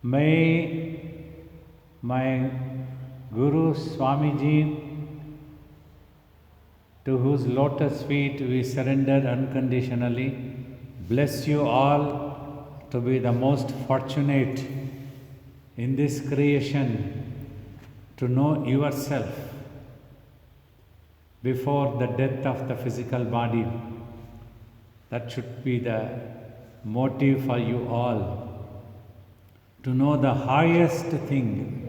May my Guru Swamiji, to whose lotus feet we surrender unconditionally, bless you all to be the most fortunate in this creation, to know yourself before the death of the physical body. That should be the motive for you all, to know the highest thing.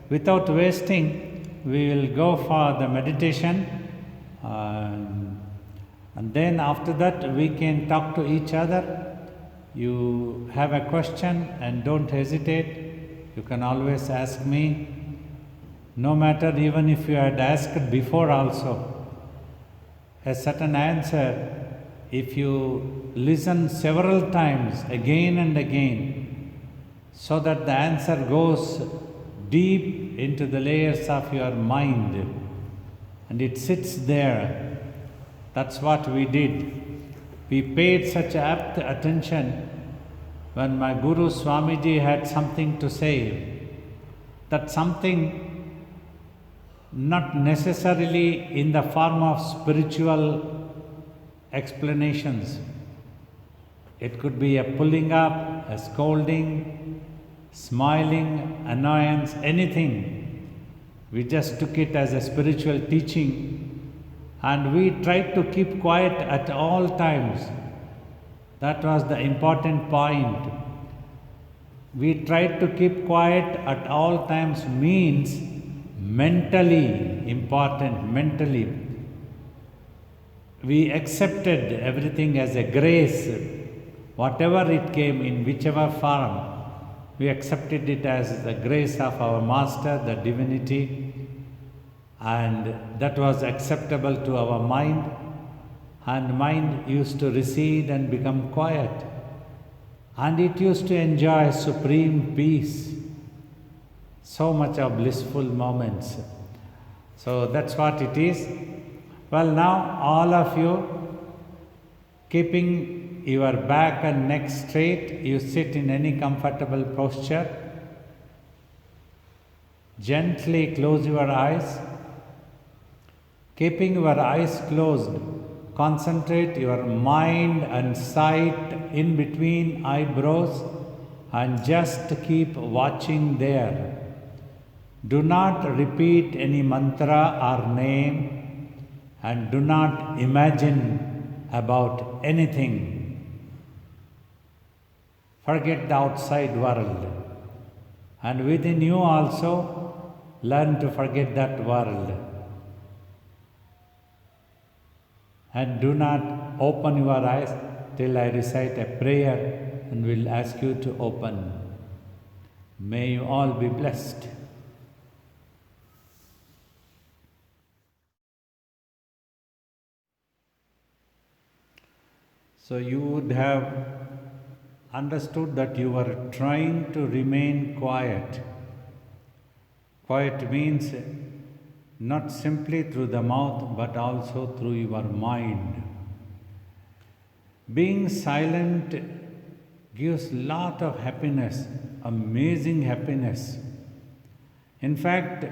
Without wasting, we will go for the meditation, and then after that we can talk to each other. You have a question and don't hesitate. You can always ask me. No matter even if you had asked before also, a certain answer, if you listen several times again and again, so that the answer goes deep into the layers of your mind and it sits there. That's what we did. We paid such apt attention when my Guru Swamiji had something to say. That something not necessarily in the form of spiritual explanations. It could be a pulling up, a scolding, smiling, annoyance, anything. We just took it as a spiritual teaching and we tried to keep quiet at all times. That was the important point. We tried to keep quiet at all times means mentally important, mentally. We accepted everything as a grace, whatever it came in whichever form. We accepted it as the grace of our Master, the divinity, and that was acceptable to our mind, and mind used to recede and become quiet, and it used to enjoy supreme peace, so much of blissful moments. So that's what it is. Well, now all of you, keeping your back and neck straight, you sit in any comfortable posture. Gently close your eyes. Keeping your eyes closed, concentrate your mind and sight in between eyebrows and just keep watching there. Do not repeat any mantra or name and do not imagine about anything. Forget the outside world, and within you also learn to forget that world. And do not open your eyes till I recite a prayer and will ask you to open. May you all be blessed. So you would have understood that you were trying to remain quiet. Quiet means not simply through the mouth but also through your mind. Being silent gives lot of happiness, amazing happiness. In fact,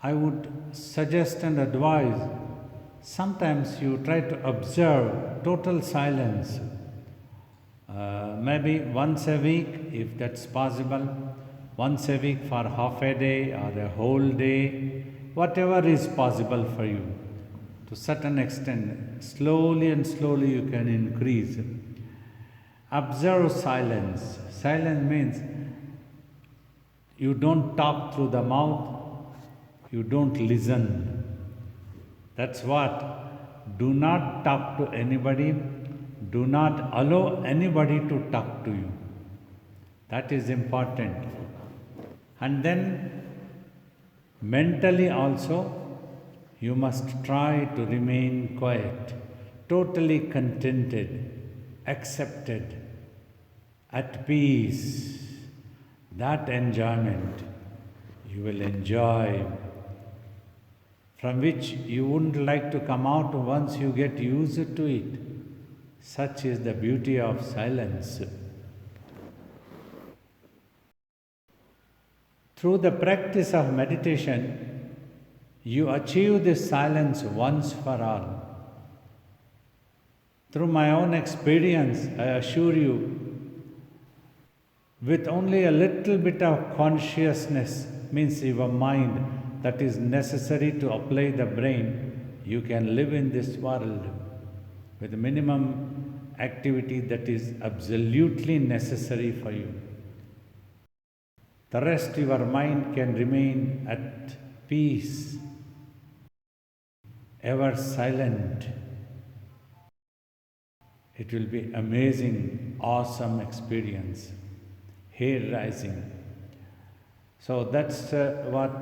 I would suggest and advise, sometimes you try to observe total silence. Maybe once a week, if that's possible, once a week for half a day or a whole day, whatever is possible for you. To a certain extent, slowly and slowly you can increase. Observe silence. Silence means you don't talk through the mouth, you don't listen. That's what. Do not talk to anybody. Do not allow anybody to talk to you. That is important. And then mentally also, you must try to remain quiet, totally contented, accepted, at peace. That enjoyment you will enjoy, from which you wouldn't like to come out once you get used to it. Such is the beauty of silence. Through the practice of meditation, you achieve this silence once for all. Through my own experience, I assure you, with only a little bit of consciousness, means your mind, that is necessary to apply the brain, you can live in this world with minimum activity that is absolutely necessary for you. The rest, your mind can remain at peace, ever silent. It will be amazing, awesome experience, hair rising. So that's what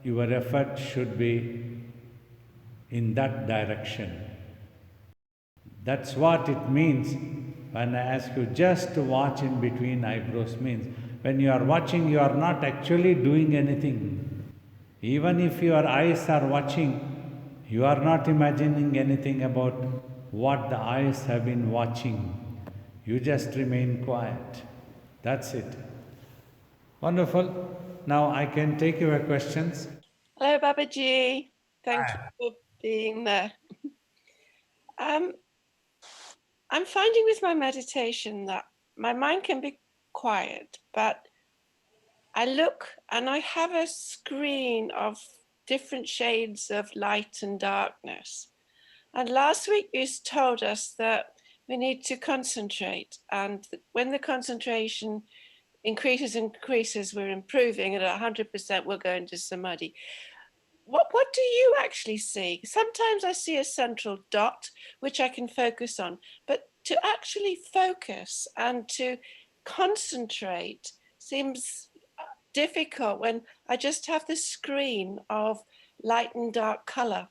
your effort should be, in that direction. That's what it means when I ask you just to watch in between eyebrows. Means when you are watching, you are not actually doing anything. Even if your eyes are watching, you are not imagining anything about what the eyes have been watching. You just remain quiet. That's it. Wonderful. Now I can take your questions. Hello, Babaji. Thank you for being there. I'm finding with my meditation that my mind can be quiet, but I look and I have a screen of different shades of light and darkness. And last week you told us that we need to concentrate, and when the concentration increases, we're improving, and at 100% we'll go into samadhi. What do you actually see? Sometimes I see a central dot which I can focus on, but to actually focus and to concentrate seems difficult when I just have the screen of light and dark color.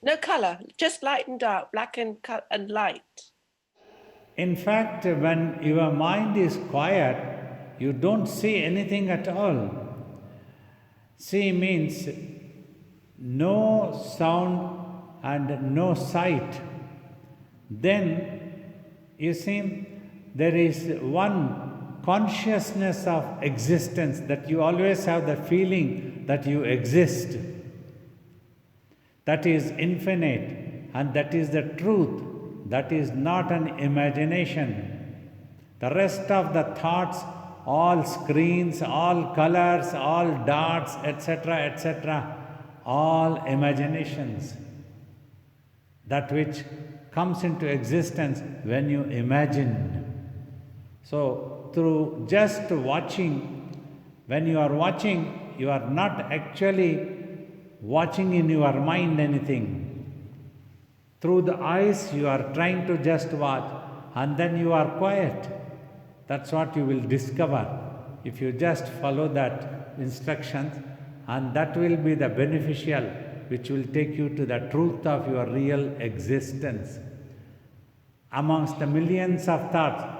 No color, just light and dark, black and light. In fact, when your mind is quiet, you don't see anything at all. See means no sound and no sight. Then you see there is one consciousness of existence, that you always have the feeling that you exist. That is infinite, and that is the truth. That is not an imagination. The rest of the thoughts, all screens, all colors, all dots, etc., all imaginations. That which comes into existence when you imagine. So, through just watching, when you are watching, you are not actually watching in your mind anything. Through the eyes, you are trying to just watch, and then you are quiet. That's what you will discover if you just follow that instructions, and that will be the beneficial, which will take you to the truth of your real existence. Amongst the millions of thoughts,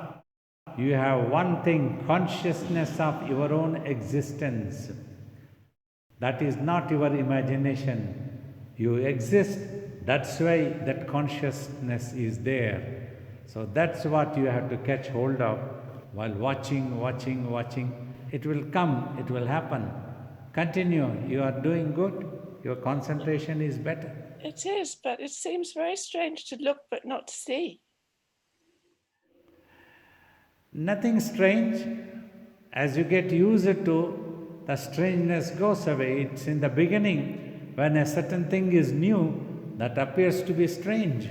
you have one thing, consciousness of your own existence. That is not your imagination. You exist, that's why that consciousness is there. So that's what you have to catch hold of while watching. It will come, it will happen. Continue, you are doing good, your concentration is better. It is, but it seems very strange to look but not to see. Nothing strange. As you get used to, the strangeness goes away. It's in the beginning, when a certain thing is new, that appears to be strange.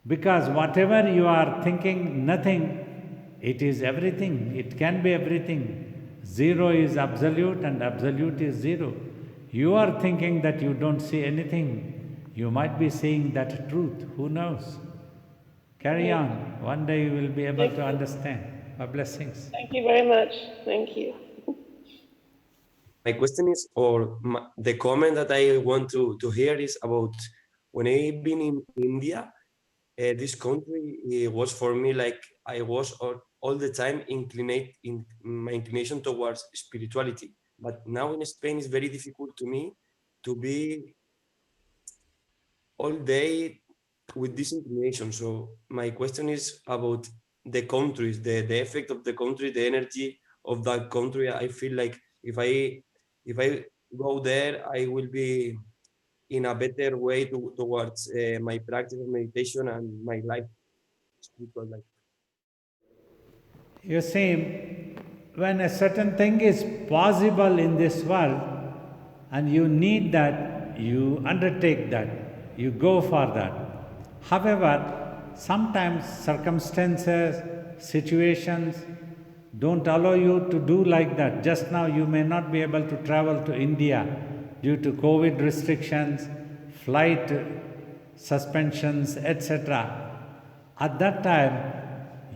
Because whatever you are thinking, nothing, it is everything. It can be everything. Zero is absolute and absolute is zero. You are thinking that you don't see anything. You might be seeing that truth. Who knows? Carry on. One day you will be able to understand. My blessings. Thank you very much. Thank you. My question is, or the comment that I want to hear is about when I've been in India. This country was for me like I was all the time in my inclination towards spirituality. But now in Spain, it's very difficult to me to be all day with this inclination. So my question is about the countries, the effect of the country, the energy of that country. I feel like if I go there, I will be in a better way towards my practice of meditation and my life, spiritual life. You see, when a certain thing is possible in this world and you need that, you undertake that, you go for that. However, sometimes circumstances, situations don't allow you to do like that. Just now, you may not be able to travel to India due to COVID restrictions, flight suspensions, etc. At that time,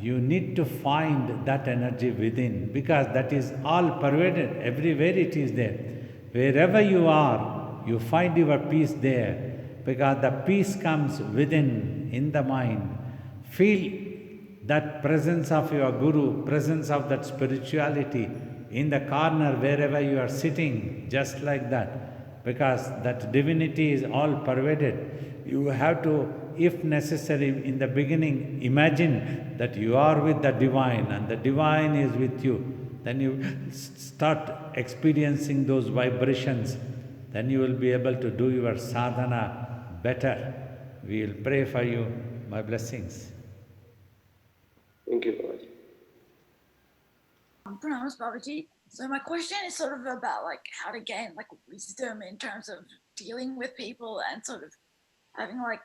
you need to find that energy within, because that is all pervaded, everywhere it is there. Wherever you are, you find your peace there, because the peace comes within, in the mind. Feel that presence of your Guru, presence of that spirituality in the corner wherever you are sitting, just like that, because that divinity is all pervaded. You have to, if necessary, in the beginning, imagine that you are with the divine and the divine is with you. Then you start experiencing those vibrations. Then you will be able to do your sadhana better. We will pray for you. My blessings. Thank you, Babaji. Pranams, Babaji. So my question is sort of about like how to gain like wisdom in terms of dealing with people and sort of having like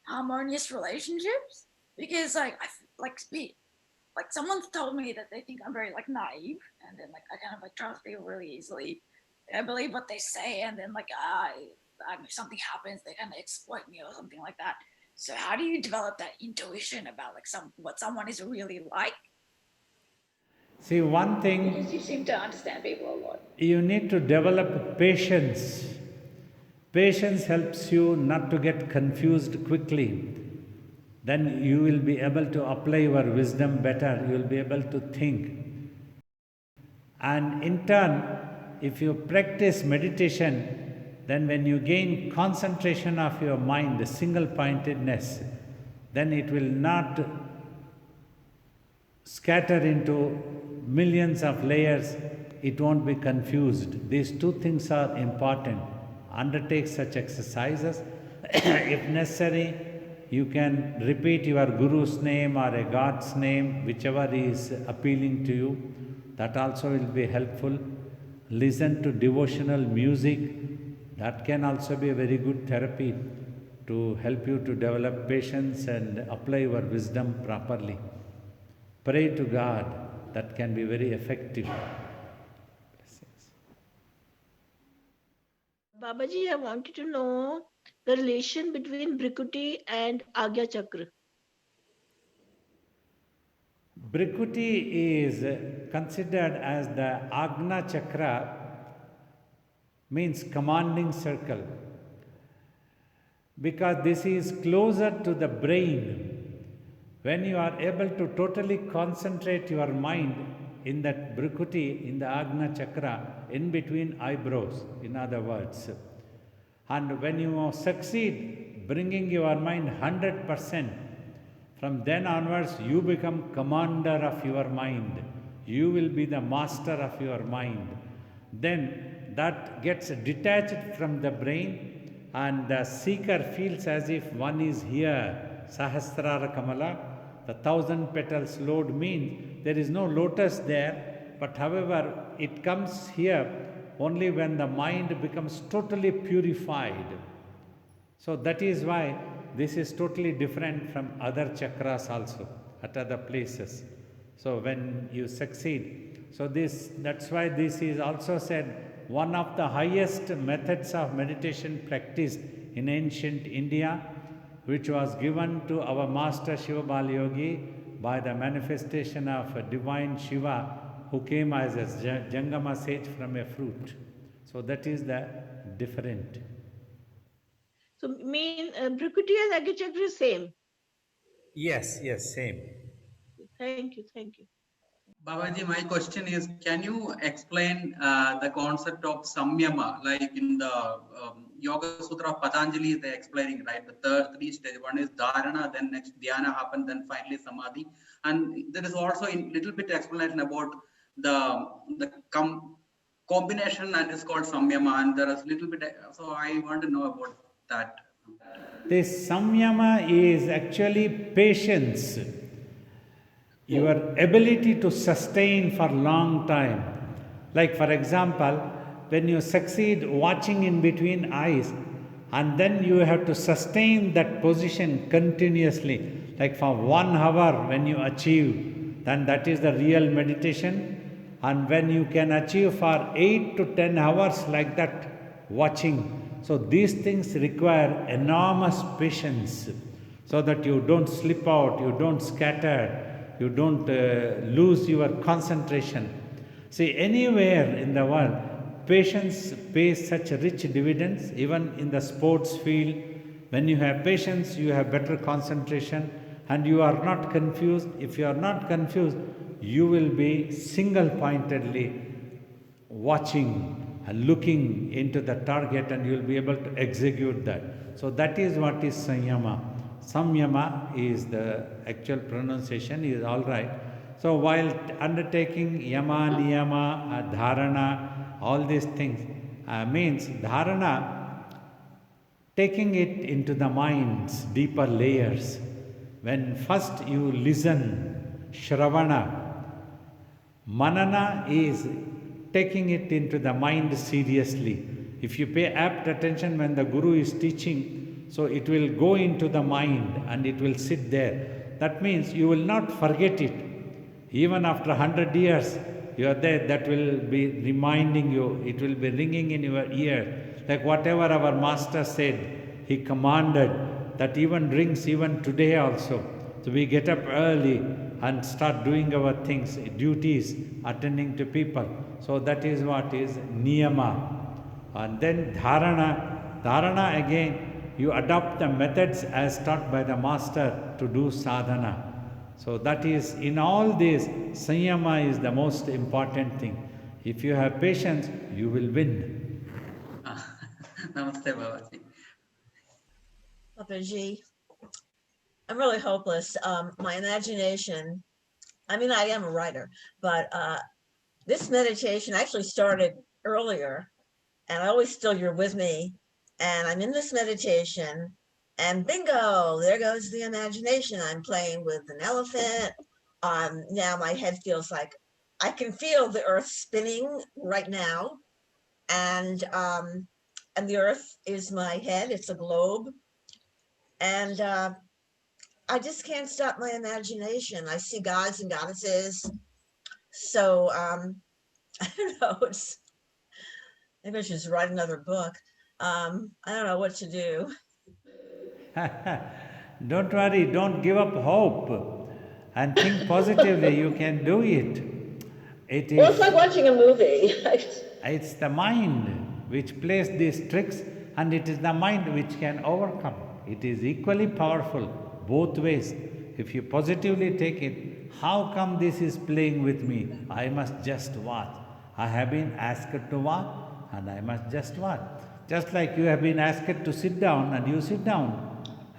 harmonious relationships, because like like someone's told me that they think I'm very like naive, and then like I kind of like trust people really easily. I believe what they say, and then like if something happens, they kind of exploit me or something like that. So how do you develop that intuition about like what someone is really like? See, one thing, because you seem to understand people a lot. You need to develop patience. Patience helps you not to get confused quickly. Then you will be able to apply your wisdom better. You will be able to think. And in turn, if you practice meditation, then when you gain concentration of your mind, the single pointedness, then it will not scatter into millions of layers. It won't be confused. These two things are important. Undertake such exercises. If necessary, you can repeat your Guru's name or a God's name, whichever is appealing to you. That also will be helpful. Listen to devotional music. That can also be a very good therapy to help you to develop patience and apply your wisdom properly. Pray to God. That can be very effective. Babaji, I wanted to know the relation between Bhrikuti and Ajna chakra. Bhrikuti is considered as the Ajna chakra, means commanding circle, because this is closer to the brain. When you are able to totally concentrate your mind in that Bhrikuti, in the Ajna chakra, in between eyebrows, in other words, and when you succeed bringing your mind 100%, from then onwards you become commander of your mind. You will be the master of your mind. Then that gets detached from the brain, and the seeker feels as if one is here. Sahasrara Kamala, the 1,000 petals load means there is no lotus there, but however it comes here only when the mind becomes totally purified. So that is why this is totally different from other chakras also at other places. So when you succeed, so that's why this is also said one of the highest methods of meditation practiced in ancient India, which was given to our master Shiva Balayogi by the manifestation of a divine Shiva who came as a Jangama sage from a fruit. So that is the different. So mean Bhrikuti and Ajna chakra is same. Yes, same. Thank you. Babaji, my question is, can you explain the concept of Samyama, like in the Yoga Sutra of Patanjali, they're explaining, right? The three stages. One is Dharana, then next Dhyana happens, then finally Samadhi. And there is also a little bit explanation about the combination, and is called Samyama, and there is little bit. So I want to know about that. This Samyama is actually patience, your ability to sustain for long time. Like for example, when you succeed watching in between eyes, and then you have to sustain that position continuously, like for 1 hour when you achieve, then that is the real meditation. And when you can achieve for 8 to 10 hours like that, watching. So these things require enormous patience, so that you don't slip out, you don't scatter, you don't lose your concentration. See, anywhere in the world, patience pays such rich dividends. Even in the sports field, when you have patience, you have better concentration and you are not confused. If you are not confused, you will be single-pointedly watching and looking into the target, and you will be able to execute that. So that is what is Samyama. Samyama is the actual pronunciation, is all right. So while undertaking yama, niyama, dharana, all these things, means dharana, taking it into the mind's deeper layers. When first you listen, shravana. Manana is taking it into the mind seriously. If you pay apt attention when the Guru is teaching, so it will go into the mind and it will sit there. That means you will not forget it. Even after 100 years, you are there, that will be reminding you, it will be ringing in your ear. Like whatever our master said, he commanded, that even rings even today also. So we get up early and start doing our things, duties, attending to people. So that is what is niyama. And then dharana. Dharana again, you adopt the methods as taught by the master to do sadhana. So that is, in all this, Samyama is the most important thing. If you have patience, you will win. Namaste, Babaji. Babaji, I'm really hopeless. My imagination, I mean, I am a writer, but this meditation actually started earlier, and I always feel you're with me, and I'm in this meditation, and bingo, there goes the imagination. I'm playing with an elephant. Now my head feels like I can feel the earth spinning right now, and the earth is my head. It's a globe, and I just can't stop my imagination. I see gods and goddesses. So I don't know. Maybe I should just write another book. I don't know what to do. Don't worry, don't give up hope and think positively. You can do it. Well, it's like watching a movie. It's the mind which plays these tricks, and it is the mind which can overcome. It is equally powerful both ways. If you positively take it, how come this is playing with me? I must just watch. I have been asked to watch, and I must just watch. Just like you have been asked to sit down, and you sit down.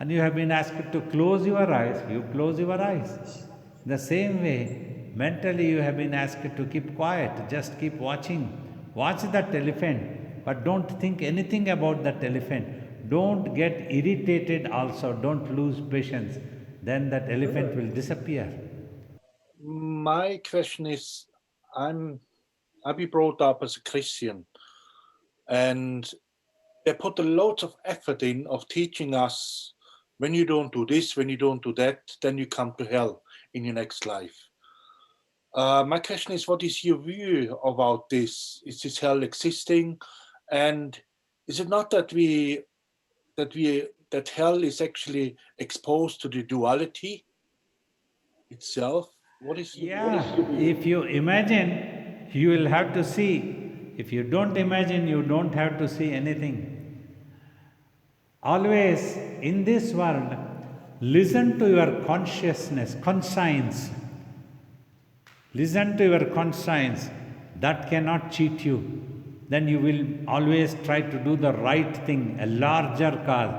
And you have been asked to close your eyes, you close your eyes. The same way, mentally you have been asked to keep quiet, just keep watching. Watch that elephant, but don't think anything about that elephant. Don't get irritated also, don't lose patience. Then that elephant will disappear. My question is, I've been brought up as a Christian, and they put a lot of effort in of teaching us, when you don't do this, when you don't do that, then you come to hell in your next life. My question is, what is your view about this? Is this hell existing? And is it not that that hell is actually exposed to the duality itself? If you imagine, you will have to see. If you don't imagine, you don't have to see anything. Always in this world, listen to your consciousness, conscience. Listen to your conscience. That cannot cheat you. Then you will always try to do the right thing, a larger cause,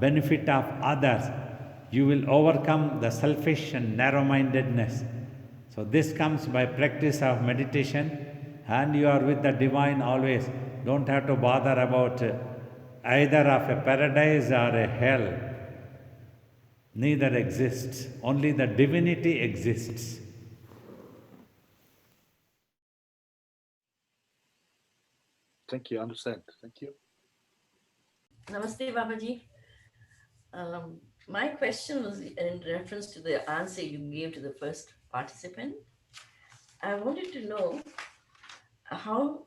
benefit of others. You will overcome the selfish and narrow-mindedness. So this comes by practice of meditation, and you are with the divine always. Don't have to bother about either of a paradise or a hell. Neither exists. Only the divinity exists. Thank you, I understand. Thank you. Namaste, Babaji. My question was in reference to the answer you gave to the first participant. I wanted to know how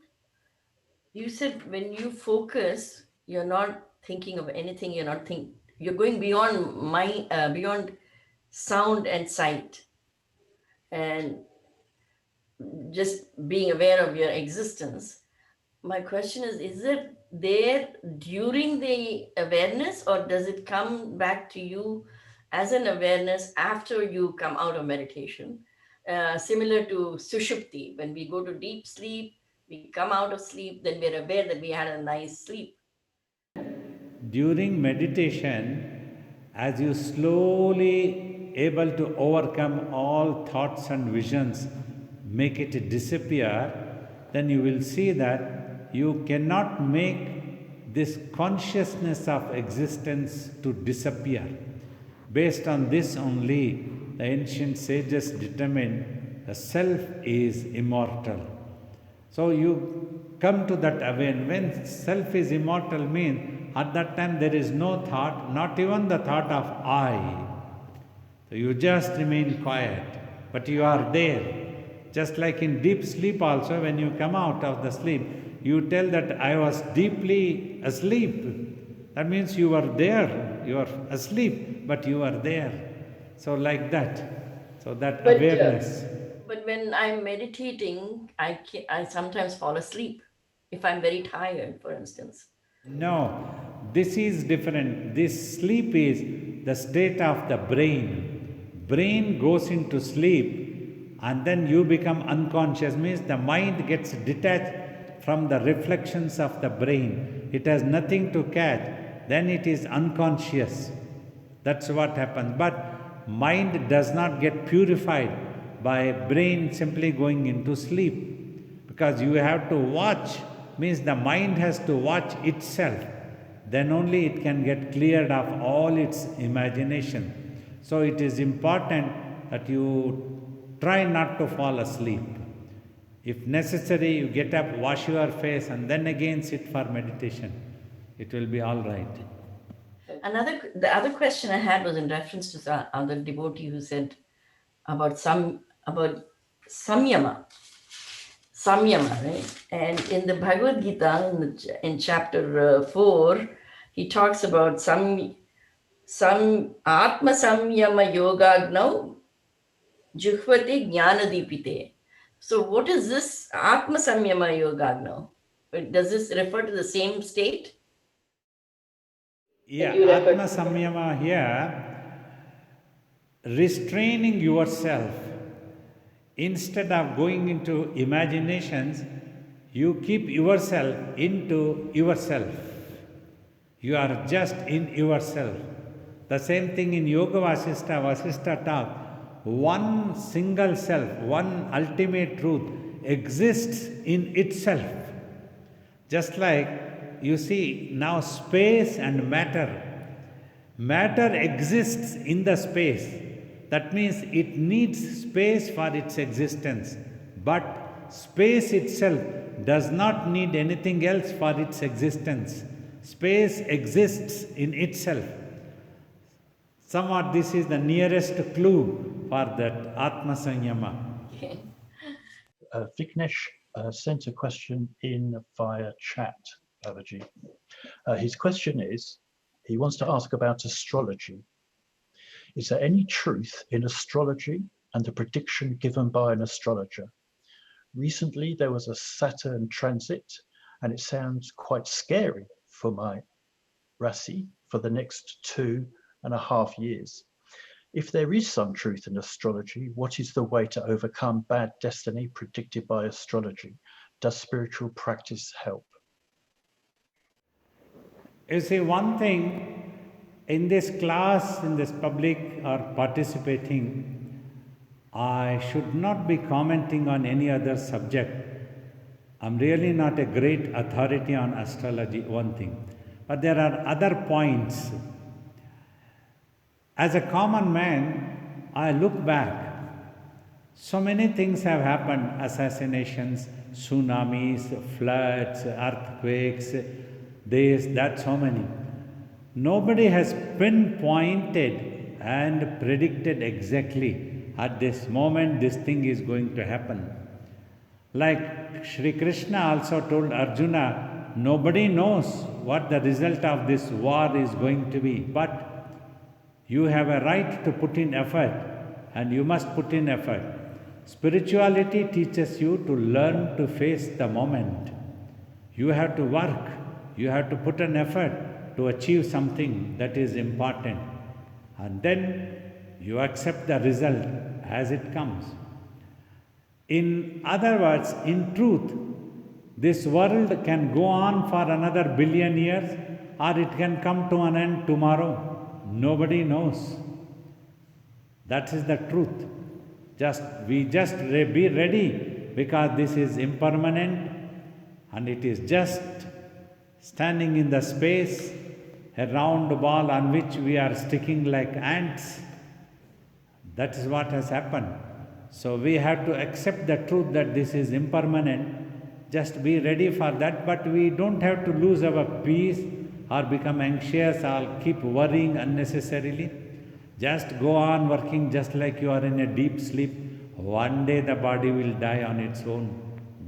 you said when you focus, you're not thinking of anything. You're going beyond beyond sound and sight, and just being aware of your existence. My question is it there during the awareness, or does it come back to you as an awareness after you come out of meditation? Similar to Sushupti, when we go to deep sleep, we come out of sleep, then we're aware that we had a nice sleep. During meditation, as you slowly able to overcome all thoughts and visions, make it disappear, then you will see that you cannot make this consciousness of existence to disappear. Based on this only, the ancient sages determined the self is immortal. So you come to that awareness. When self is immortal means at that time there is no thought, not even the thought of I. So you just remain quiet, but you are there. Just like in deep sleep also, when you come out of the sleep, you tell that I was deeply asleep. That means you were there. You are asleep, but you are there. So like that. So that awareness. But when I'm meditating, I sometimes fall asleep if I'm very tired, for instance. No, this is different. This sleep is the state of the brain. Brain goes into sleep and then you become unconscious, means the mind gets detached from the reflections of the brain. It has nothing to catch. Then it is unconscious. That's what happens. But mind does not get purified by brain simply going into sleep. Because you have to watch, means the mind has to watch itself. Then only it can get cleared of all its imagination. So it is important that you try not to fall asleep. If necessary, you get up, wash your face, and then again sit for meditation. It will be all right. The other question I had was in reference to the other devotee who said about Samyama, right? And in the Bhagavad Gita, in chapter 4, he talks about some Atma Samyama Yogagnau Juhvati Jnanadipite. So what is this Atma Samyama Yogagnau? Does this refer to the same state? Yeah, Atma Samyama here, restraining yourself. Instead of going into imaginations, you keep yourself into yourself. You are just in yourself. The same thing in Yoga Vasishtha talk. One single self, one ultimate truth exists in itself. Just like you see now space and matter. Matter exists in the space. That means it needs space for its existence. But space itself does not need anything else for its existence. Space exists in itself. Somewhat this is the nearest clue for that Atma Samyama. Vignesh sent a question in via chat, Babaji. His question is, he wants to ask about astrology. Is there any truth in astrology and the prediction given by an astrologer? Recently, there was a Saturn transit, and it sounds quite scary for my Rasi for the next 2.5 years. If there is some truth in astrology, what is the way to overcome bad destiny predicted by astrology? Does spiritual practice help? You see, one thing, in this class, in this public or participating, I should not be commenting on any other subject. I'm really not a great authority on astrology, one thing. But there are other points. As a common man, I look back. So many things have happened: assassinations, tsunamis, floods, earthquakes, this, that, so many. Nobody has pinpointed and predicted exactly at this moment this thing is going to happen. Like Shri Krishna also told Arjuna, nobody knows what the result of this war is going to be, but you have a right to put in effort, and you must put in effort. Spirituality teaches you to learn to face the moment. You have to work, you have to put an effort to achieve something that is important, and then you accept the result as it comes. In other words, in truth, this world can go on for another billion years, or it can come to an end tomorrow. Nobody knows. That is the truth. We just be ready, because this is impermanent and it is just standing in the space, a round ball on which we are sticking like ants. That is what has happened. So we have to accept the truth that this is impermanent. Just be ready for that, but we don't have to lose our peace or become anxious or keep worrying unnecessarily. Just go on working just like you are in a deep sleep. One day the body will die on its own.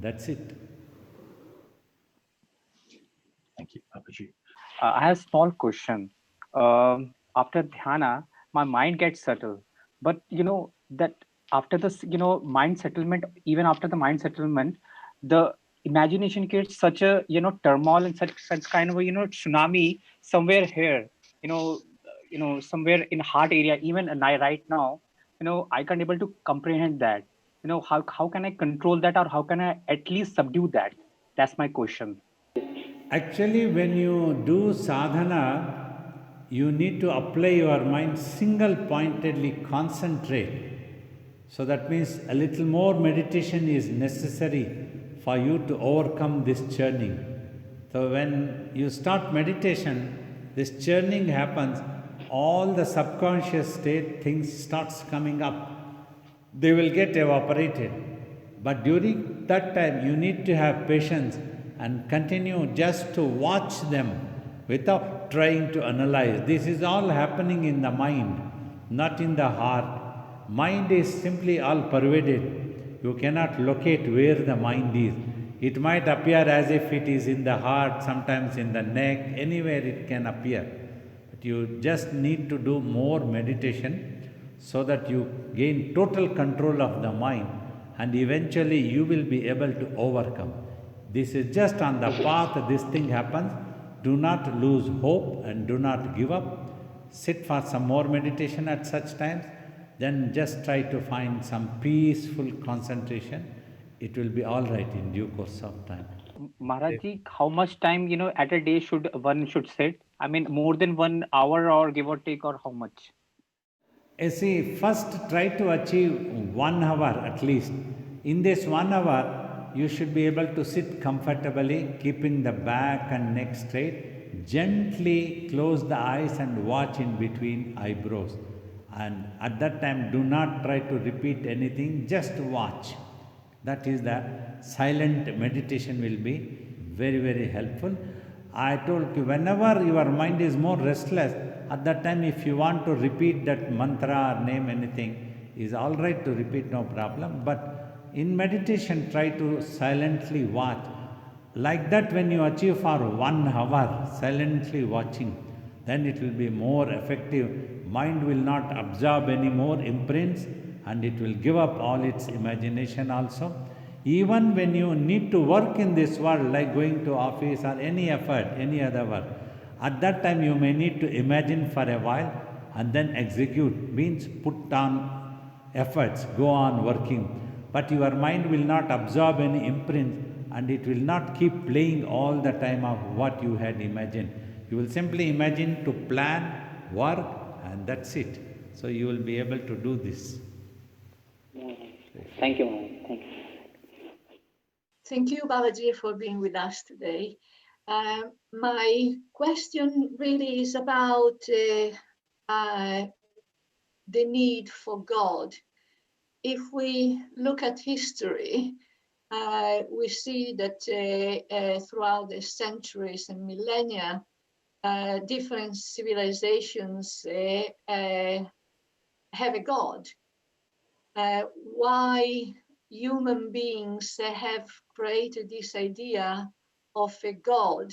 That's it. Thank you, Babaji. I have a small question. After dhyana, my mind gets settled, but that after this, mind settlement, even after the mind settlement, the imagination creates such a turmoil and such kind of a tsunami somewhere here, somewhere in heart area. Even right now, I can't able to comprehend that. How can I control that, or how can I at least subdue that? That's my question. Actually, when you do sadhana, you need to apply your mind single pointedly, concentrate. So that means a little more meditation is necessary for you to overcome this churning. So when you start meditation, this churning happens, all the subconscious state things starts coming up. They will get evaporated. But during that time, you need to have patience and continue just to watch them without trying to analyze. This is all happening in the mind, not in the heart. Mind is simply all pervaded. You cannot locate where the mind is. It might appear as if it is in the heart, sometimes in the neck, anywhere it can appear. But you just need to do more meditation so that you gain total control of the mind, and eventually you will be able to overcome. This is just on the path this thing happens. Do not lose hope and do not give up. Sit for some more meditation at such times. Then just try to find some peaceful concentration. It will be all right in due course of time. Maharajji, how much time at a day should one sit? I mean, more than 1 hour, or give or take, or how much? You see, first try to achieve 1 hour at least. In this 1 hour, you should be able to sit comfortably, keeping the back and neck straight. Gently close the eyes and watch in between eyebrows. And at that time, do not try to repeat anything, just watch. That is the silent meditation will be very, very helpful. I told you, whenever your mind is more restless, at that time, if you want to repeat that mantra or name anything, is all right to repeat, no problem. But in meditation, try to silently watch. Like that, when you achieve for 1 hour, silently watching, then it will be more effective. Mind will not absorb any more imprints, and it will give up all its imagination also. Even when you need to work in this world, like going to office or any effort, any other work, at that time you may need to imagine for a while and then execute, means put on efforts, go on working. But your mind will not absorb any imprint, and it will not keep playing all the time of what you had imagined. You will simply imagine to plan, work, and that's it. So you will be able to do this. Thank you, Mom. Thank you. Thank you, Babaji, for being with us today. My question really is about the need for God. If we look at history, we see that throughout the centuries and millennia, different civilizations have a God. Why human beings have created this idea of a God?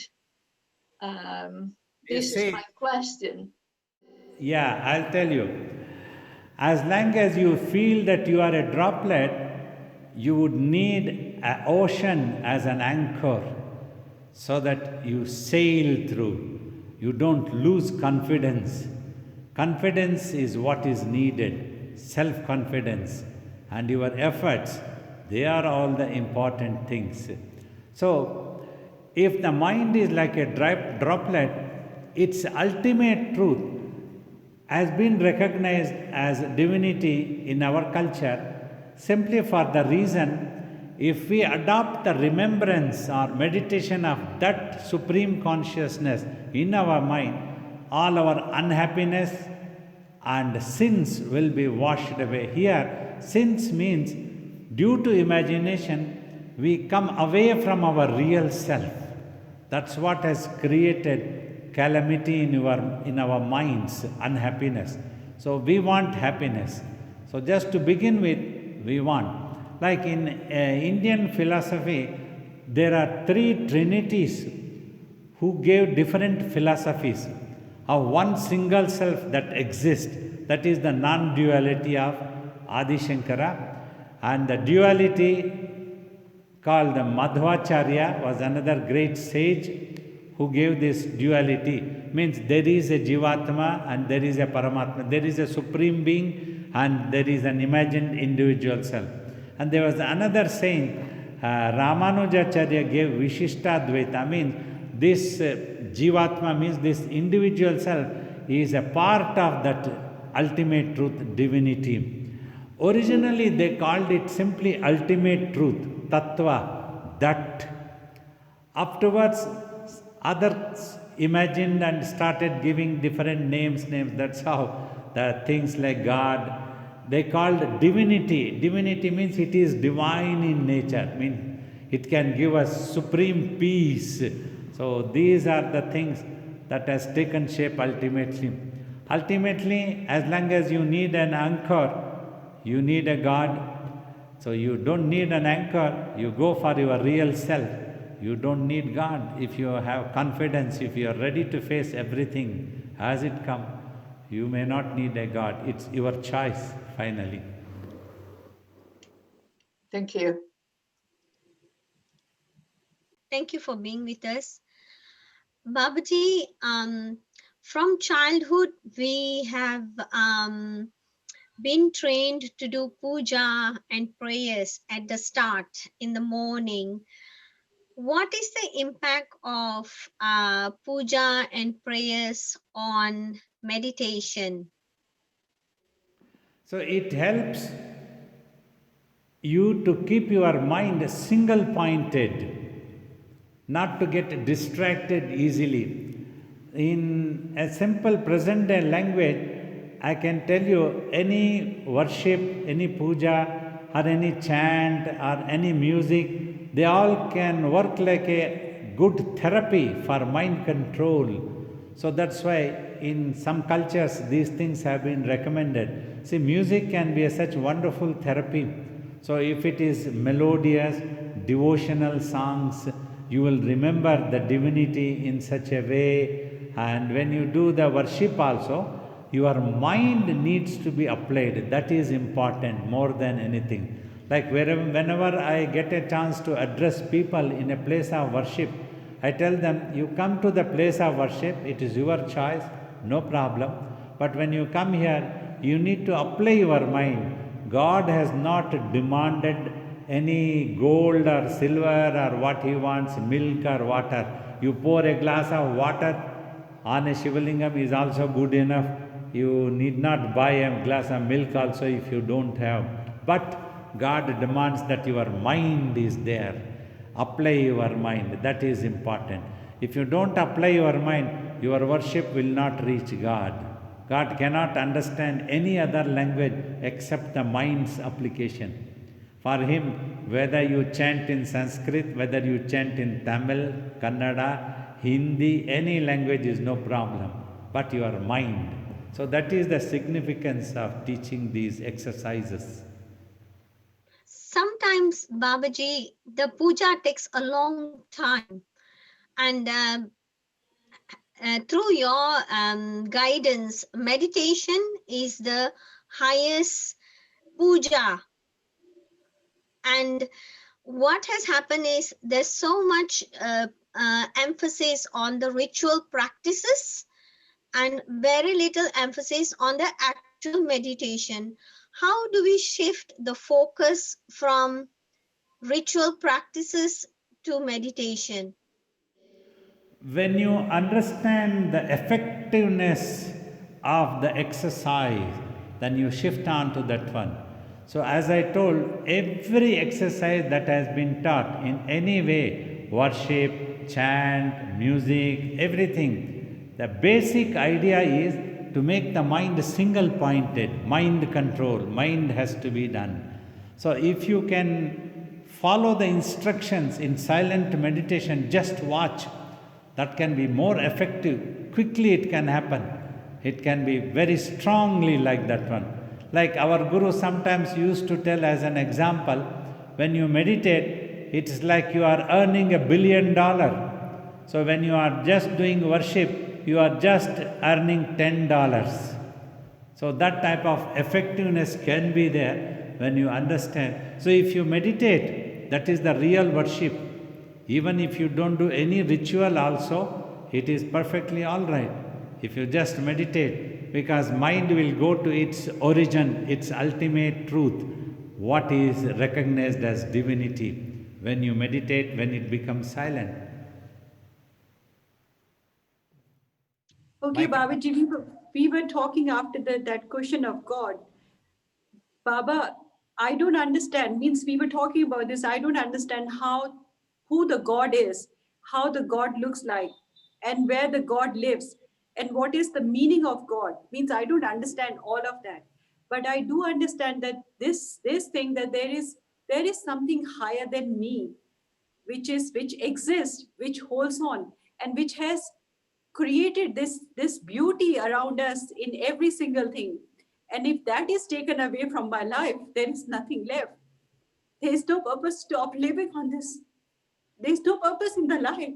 This is my question. Yeah, I'll tell you. As long as you feel that you are a droplet, you would need an ocean as an anchor so that you sail through. You don't lose confidence. Confidence is what is needed, self-confidence, and your efforts, they are all the important things. So, if the mind is like a droplet, its ultimate truth has been recognized as divinity in our culture simply for the reason if we adopt the remembrance or meditation of that supreme consciousness in our mind, all our unhappiness and sins will be washed away. Here, sins means due to imagination, we come away from our real self. That's what has created calamity in our minds, unhappiness. So we want happiness. So just to begin with, we want. Like in Indian philosophy, there are three trinities who gave different philosophies of one single self that exists. That is the non-duality of Adi Shankara. And the duality called the Madhvacharya was another great sage who gave this duality. Means there is a Jivatma and there is a Paramatma. There is a supreme being and there is an imagined individual self. And there was another saint, Ramanujacharya gave Vishishtadvaita. Means this Jivatma means this individual self is a part of that ultimate truth, divinity. Originally they called it simply ultimate truth, Tattva, that. Afterwards, others imagined and started giving different names. That's how the things like God, they called divinity. Divinity means it is divine in nature. I mean, it can give us supreme peace. So these are the things that has taken shape ultimately. Ultimately, as long as you need an anchor, you need a God. So you don't need an anchor, you go for your real self. You don't need God. If you have confidence, if you are ready to face everything as it comes, you may not need a God. It's your choice, finally. Thank you. Thank you for being with us. Babaji, from childhood, we have been trained to do puja and prayers at the start in the morning. What is the impact of puja and prayers on meditation? So it helps you to keep your mind single pointed, not to get distracted easily. In a simple present day language, I can tell you any worship, any puja, or any chant, or any music, they all can work like a good therapy for mind control. So that's why in some cultures these things have been recommended. See, music can be such wonderful therapy. So if it is melodious, devotional songs, you will remember the divinity in such a way. And when you do the worship also, your mind needs to be applied. That is important more than anything. Like whenever I get a chance to address people in a place of worship, I tell them, you come to the place of worship, it is your choice, no problem. But when you come here, you need to apply your mind. God has not demanded any gold or silver or what he wants, milk or water. You pour a glass of water on a Shivalingam is also good enough. You need not buy a glass of milk also if you don't have. But God demands that your mind is there. Apply your mind. That is important. If you don't apply your mind, your worship will not reach God. God cannot understand any other language except the mind's application. For him, whether you chant in Sanskrit, whether you chant in Tamil, Kannada, Hindi, any language is no problem, but your mind. So that is the significance of teaching these exercises. Sometimes, Babaji, the puja takes a long time, and through your guidance, meditation is the highest puja. And what has happened is there's so much emphasis on the ritual practices and very little emphasis on the actual meditation. How do we shift the focus from ritual practices to meditation? When you understand the effectiveness of the exercise, then you shift on to that one. So as I told, every exercise that has been taught in any way, worship, chant, music, everything, the basic idea is to make the mind single pointed, mind control, mind has to be done. So if you can follow the instructions in silent meditation, just watch, that can be more effective. Quickly it can happen. It can be very strongly like that one. Like our Guru sometimes used to tell as an example, when you meditate, it's like you are earning $1 billion. So when you are just doing worship, you are just earning $10. So that type of effectiveness can be there when you understand. So if you meditate, that is the real worship. Even if you don't do any ritual also, it is perfectly all right. If you just meditate, because mind will go to its origin, its ultimate truth, what is recognized as divinity. When you meditate, when it becomes silent. Okay, Babaji, we were talking after that question of God. Baba, I don't understand. Means we were talking about this. I don't understand who the God is, how the God looks like, and where the God lives, and what is the meaning of God. Means I don't understand all of that. But I do understand that this thing, that there is something higher than me, which exists, which holds on, and which has created this beauty around us in every single thing. And if that is taken away from my life, there is nothing left. There is no purpose of living on this. There is no purpose in the life.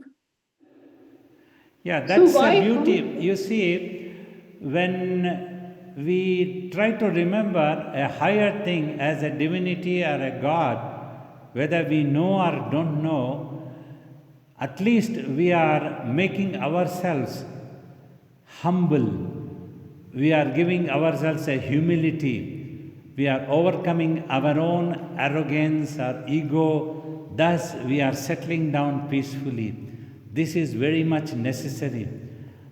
Yeah, that's the beauty. You see, when we try to remember a higher thing as a divinity or a God, whether we know or don't know, at least we are making ourselves humble. We are giving ourselves a humility. We are overcoming our own arrogance or ego. Thus, we are settling down peacefully. This is very much necessary.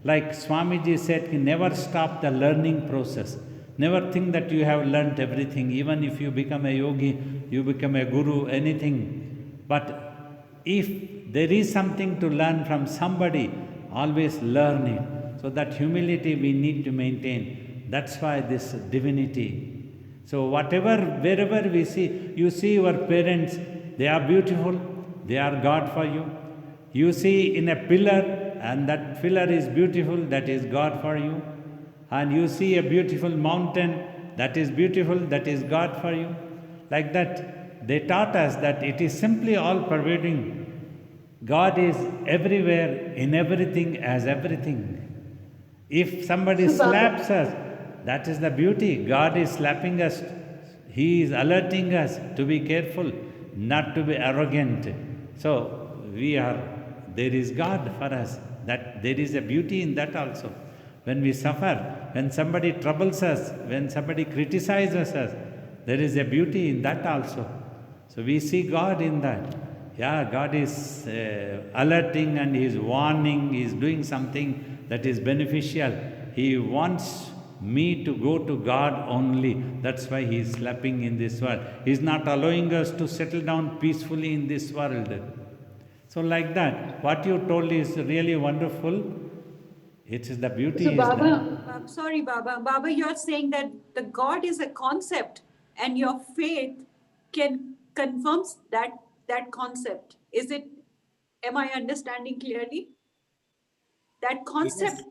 Like Swamiji said, never stop the learning process. Never think that you have learnt everything. Even if you become a yogi, you become a guru, anything. But if there is something to learn from somebody, always learn it. So that humility we need to maintain. That's why this divinity. So wherever we see, you see your parents, they are beautiful, they are God for you. You see in a pillar, and that pillar is beautiful, that is God for you. And you see a beautiful mountain, that is beautiful, that is God for you. Like that, they taught us that it is simply all pervading. God is everywhere, in everything, as everything. If somebody slaps us, that is the beauty. God is slapping us. He is alerting us to be careful, not to be arrogant. So there is God for us. That there is a beauty in that also. When we suffer, when somebody troubles us, when somebody criticizes us, there is a beauty in that also. So we see God in that. Yeah, God is alerting and He is warning, He is doing something that is beneficial. He wants me to go to God only. That's why he is slapping in this world. He is not allowing us to settle down peacefully in this world. So like that, what you told is really wonderful. It is the beauty So is Baba, that. I'm sorry, Baba. Baba, you're saying that the God is a concept and your faith can confirm that concept. Is it, am I understanding clearly? That concept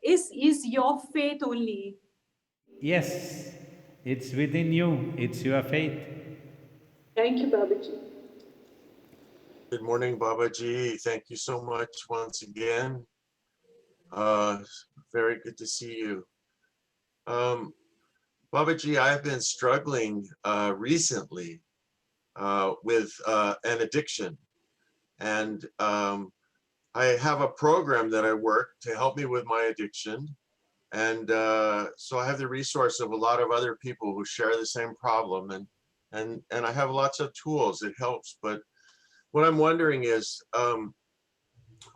is your faith only. Yes, it's within you, it's your faith. Thank you, Babaji. Good morning, Babaji. Thank you so much once again. Very good to see you. Babaji, I've been struggling recently with an addiction. And I have a program that I work to help me with my addiction. And so I have the resource of a lot of other people who share the same problem. And I have lots of tools. It helps. But what I'm wondering is,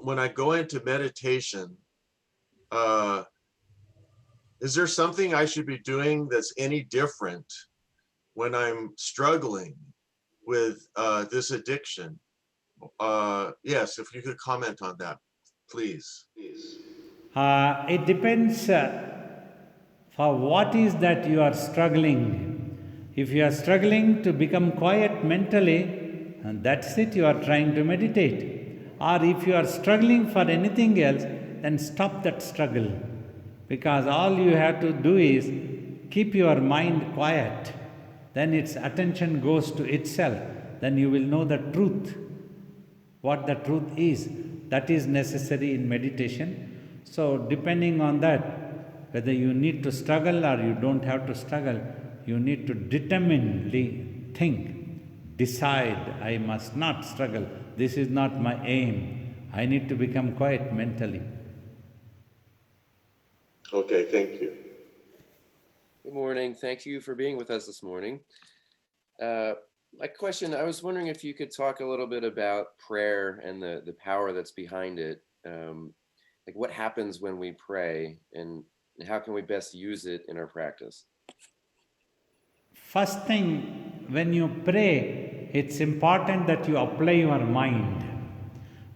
when I go into meditation, is there something I should be doing that's any different when I'm struggling with this addiction? Yes, if you could comment on that, please. It depends for what is that you are struggling. If you are struggling to become quiet mentally, and that's it, you are trying to meditate. Or if you are struggling for anything else, then stop that struggle. Because all you have to do is keep your mind quiet. Then its attention goes to itself. Then you will know the truth. What the truth is. That is necessary in meditation. So depending on that, whether you need to struggle or you don't have to struggle, you need to determinedly think, decide, I must not struggle. This is not my aim. I need to become quiet mentally. Okay, thank you. Good morning. Thank you for being with us this morning. My question, I was wondering if you could talk a little bit about prayer and the power that's behind it. Like what happens when we pray and how can we best use it in our practice? First thing, when you pray, it's important that you apply your mind.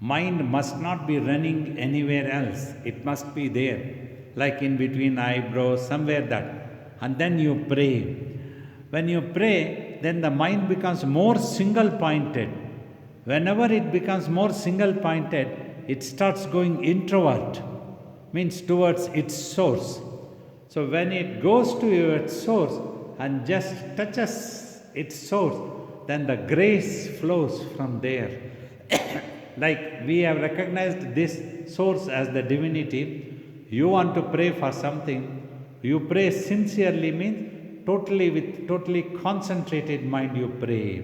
Mind must not be running anywhere else. It must be there, like in between eyebrows, somewhere that. And then you pray. When you pray, then the mind becomes more single-pointed. Whenever it becomes more single-pointed, it starts going introvert, means towards its source. So when it goes to its source and just touches its source, then the grace flows from there. Like we have recognized this source as the divinity. You want to pray for something, you pray sincerely, means with totally concentrated mind you pray.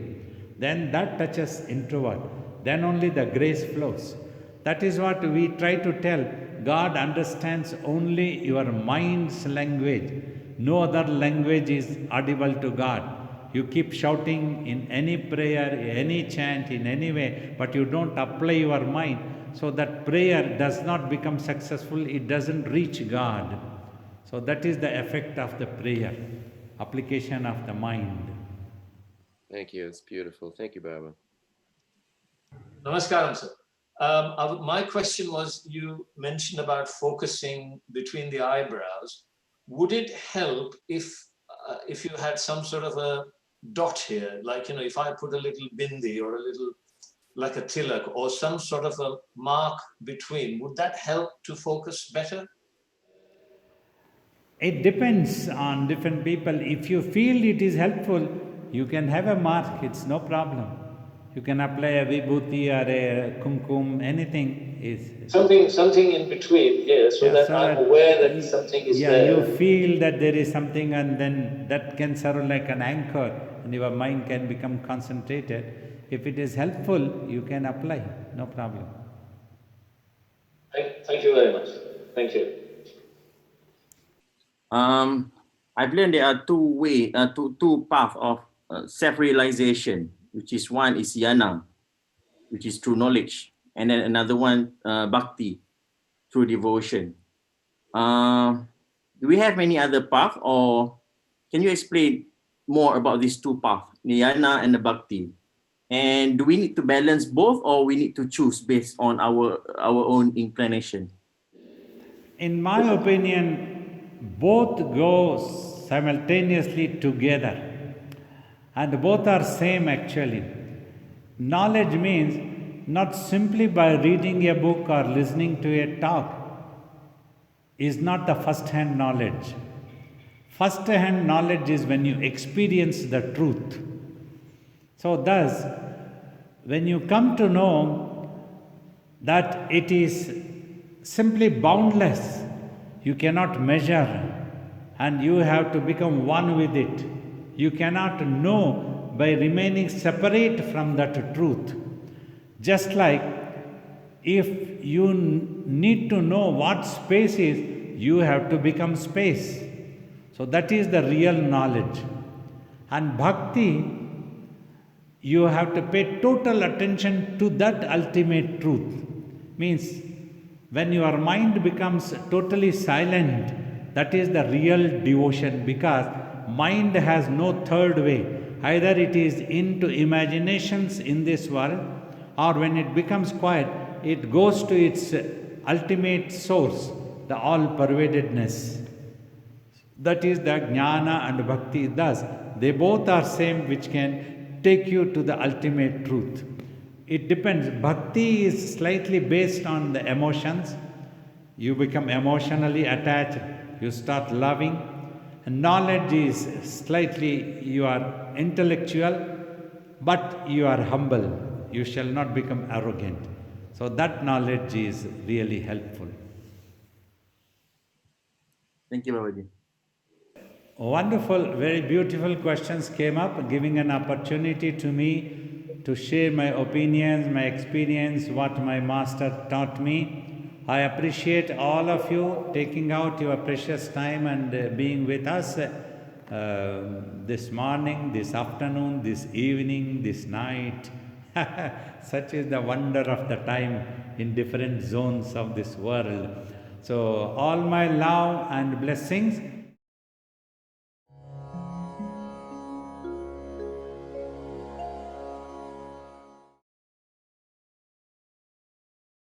Then that touches introvert. Then only the grace flows. That is what we try to tell. God understands only your mind's language. No other language is audible to God. You keep shouting in any prayer, any chant, in any way, but you don't apply your mind. So that prayer does not become successful. It doesn't reach God. So that is the effect of the prayer, application of the mind. Thank you. It's beautiful. Thank you, Baba. Namaskaram, sir. My question was, you mentioned about focusing between the eyebrows. Would it help if you had some sort of a dot here, like, if I put a little bindi or a little, like a tilak or some sort of a mark between, would that help to focus better? It depends on different people. If you feel it is helpful, you can have a mark, it's no problem. You can apply a vibhuti or a kumkum, anything is. Something in between, yeah, so that I'm aware that something is there. Yeah, you feel that there is something, and then that can serve like an anchor and your mind can become concentrated. If it is helpful, you can apply, no problem. Thank you very much. Thank you. I've learned there are two paths of self-realization, which is one is Jnana, which is true knowledge, and then another one, Bhakti, through devotion. Do we have many other paths, or can you explain more about these two paths, Jnana and the Bhakti? And do we need to balance both, or we need to choose based on our own inclination? In my opinion, both go simultaneously together, and both are same actually. Knowledge means not simply by reading a book or listening to a talk is not the first-hand knowledge. First-hand knowledge is when you experience the truth. So thus, when you come to know that it is simply boundless, you cannot measure, and you have to become one with it. You cannot know by remaining separate from that truth. Just like if you need to know what space is, you have to become space. So that is the real knowledge. And bhakti, you have to pay total attention to that ultimate truth. Means when your mind becomes totally silent, that is the real devotion, because mind has no third way. Either it is into imaginations in this world, or when it becomes quiet, it goes to its ultimate source, the all-pervadedness. That is the Jnana and Bhakti. Thus, they both are same, which can take you to the ultimate truth. It depends. Bhakti is slightly based on the emotions. You become emotionally attached. You start loving. And knowledge is slightly, you are intellectual, but you are humble. You shall not become arrogant. So that knowledge is really helpful. Thank you, Babaji. Wonderful, very beautiful questions came up, giving an opportunity to me to share my opinions, my experience, what my master taught me. I appreciate all of you taking out your precious time and being with us this morning, this afternoon, this evening, this night. Such is the wonder of the time in different zones of this world. So all my love and blessings